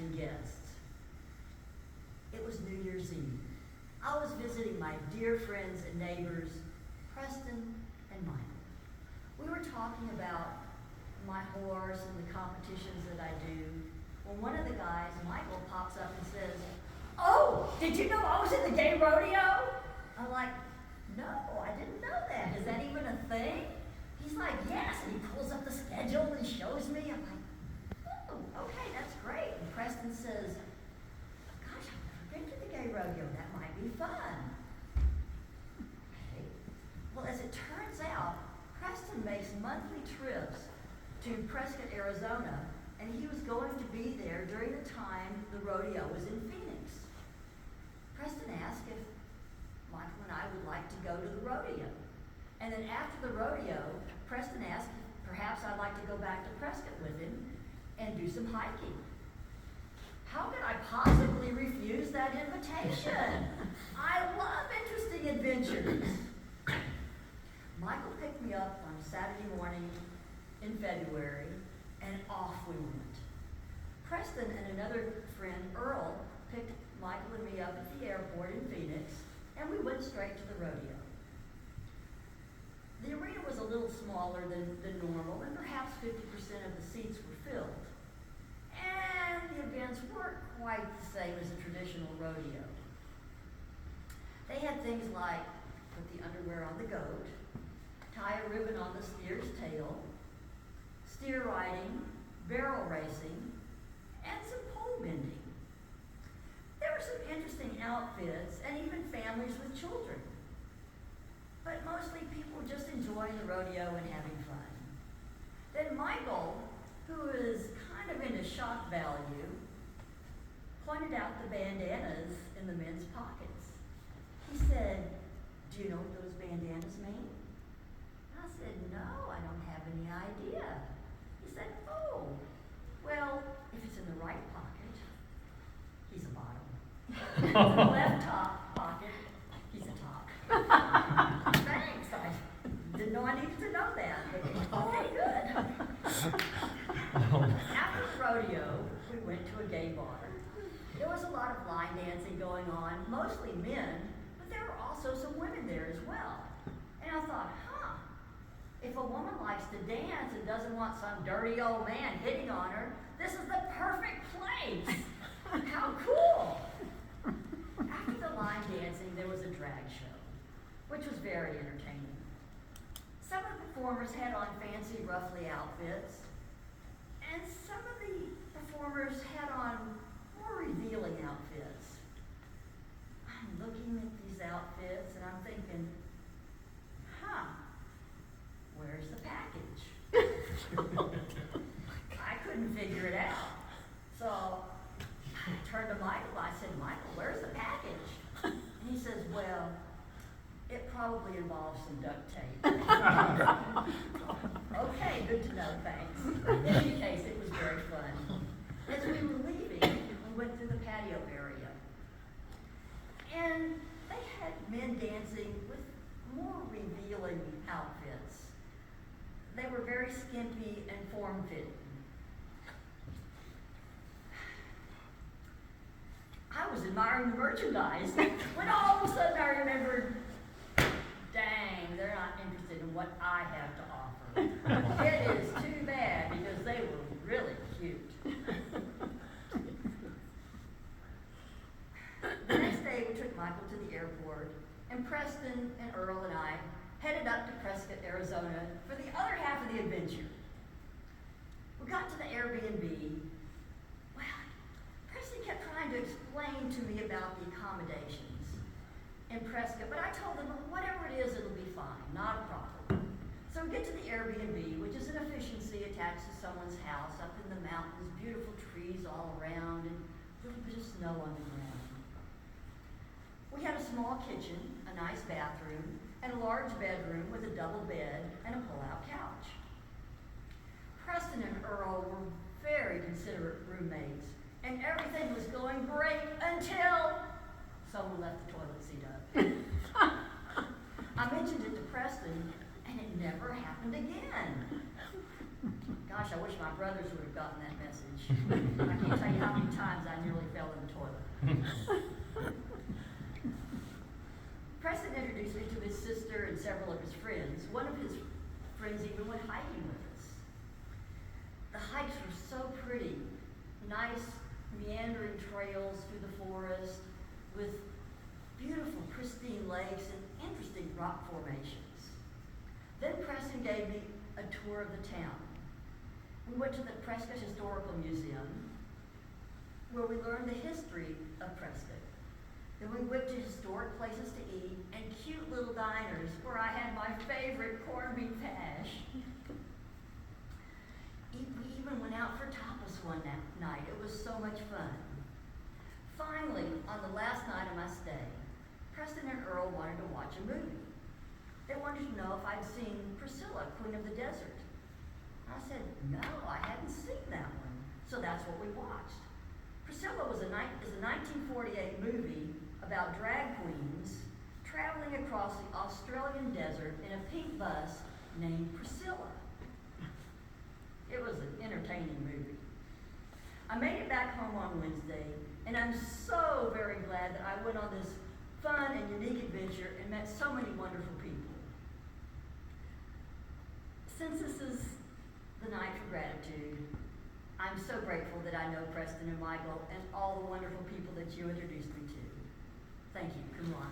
and guests. It was New Year's Eve. I was visiting my dear friends and neighbors, Preston and Michael. We were talking about my horse and the competitions that I do, when one of the guys, Michael, pops up and says, "Oh, did you know I was in the gay rodeo?" I'm like, "No, I didn't know that. Is that even a thing?" He's like, "Yes," and he pulls up the schedule and shows me. I'm like, "Oh, okay, that's great." And Preston says, "Gosh, I've never been to the gay rodeo. That might be fun." Okay. Well, as it turns out, Preston makes monthly trips to Prescott, Arizona, and he was going to be there during the time the rodeo was in Phoenix. Preston asked if Michael and I would like to go to the rodeo. And then after the rodeo, Preston asked if perhaps I'd like to go back to Prescott with him and do some hiking. How could I possibly refuse that invitation? I love interesting adventures. Michael picked me up on Saturday morning in February, and off we went. Preston and another friend, Earl, picked Michael and me up at the airport in Phoenix, and we went straight to the rodeo. The arena was a little smaller than normal, and perhaps 50% of the seats were filled. And the events weren't quite the same as a traditional rodeo. They had things like put the underwear on the goat, tie a ribbon on the steer's tail, steer riding, barrel racing, and some pole bending. There were some interesting outfits and even families with children. But mostly people were just enjoying the rodeo and having fun. Then Michael, who is kind of into shock value, pointed out the bandanas in the men's pockets. He said, "Do you know what those bandanas mean?" I said, "No, I don't have any idea." He said, "Oh, well, if it's in the right pocket, he's a bottom. If it's in the left top pocket, he's a top." Thanks, I didn't know I needed to know that. But okay, good. After the rodeo, we went to a gay bar. There was a lot of line dancing going on, mostly men, but there were also some women there as well. And I thought, if a woman likes to dance and doesn't want some dirty old man hitting on her, this is the perfect place. How cool. After the line dancing, there was a drag show, which was very entertaining. Some of the performers had on fancy, ruffly outfits, and some of the performers had on more revealing outfits. I'm looking at these outfits and I'm thinking, where's the package? I couldn't figure it out. So I turned to Michael. I said, "Michael, where's the package?" And he says, "Well, it probably involves some duct tape." Okay, good to know, thanks. In any case, it was very fun. As we were leaving, we went through the patio area. And they had men dancing with more revealing outfits. They were very skimpy and form-fitting. I was admiring the merchandise when all of a sudden I remembered, dang, they're not interested in what I have to offer. It is too bad because they were really cute. The next day we took Michael to the airport, and Preston and Earl and I headed up to Prescott, Arizona for the other half of the adventure. We got to the Airbnb. Well, Preston kept trying to explain to me about the accommodations in Prescott, but I told him, whatever it is, it'll be fine, not a problem. So we get to the Airbnb, which is an efficiency attached to someone's house up in the mountains, beautiful trees all around, and a little bit of snow on the ground. We had a small kitchen, a nice bathroom, and a large bedroom with a double bed and a pull-out couch. Preston and Earl were very considerate roommates, and everything was going great until someone left the toilet seat up. I mentioned it to Preston, and it never happened again. Gosh, I wish my brothers would have gotten that message. I can't tell you how many times Preston introduced me to his sister and several of his friends. One of his friends even went hiking with us. The hikes were so pretty. Nice meandering trails through the forest with beautiful pristine lakes and interesting rock formations. Then Preston gave me a tour of the town. We went to the Prescott Historical Museum, where we learned the history of Prescott. Then we went to historic places to eat and cute little diners where I had my favorite corned beef hash. We even went out for tapas one night. It was so much fun. Finally, on the last night of my stay, Preston and Earl wanted to watch a movie. They wanted to know if I'd seen Priscilla, Queen of the Desert. I said, no, I hadn't seen that one. So that's what we watched. Priscilla is a 1948 movie about drag queens traveling across the Australian desert in a pink bus named Priscilla. It was an entertaining movie. I made it back home on Wednesday, and I'm so very glad that I went on this fun and unique adventure and met so many wonderful people. Since this is the night for gratitude, I'm so grateful that I know Preston and Michael and all the wonderful people that you introduced me to. Thank you. Come on.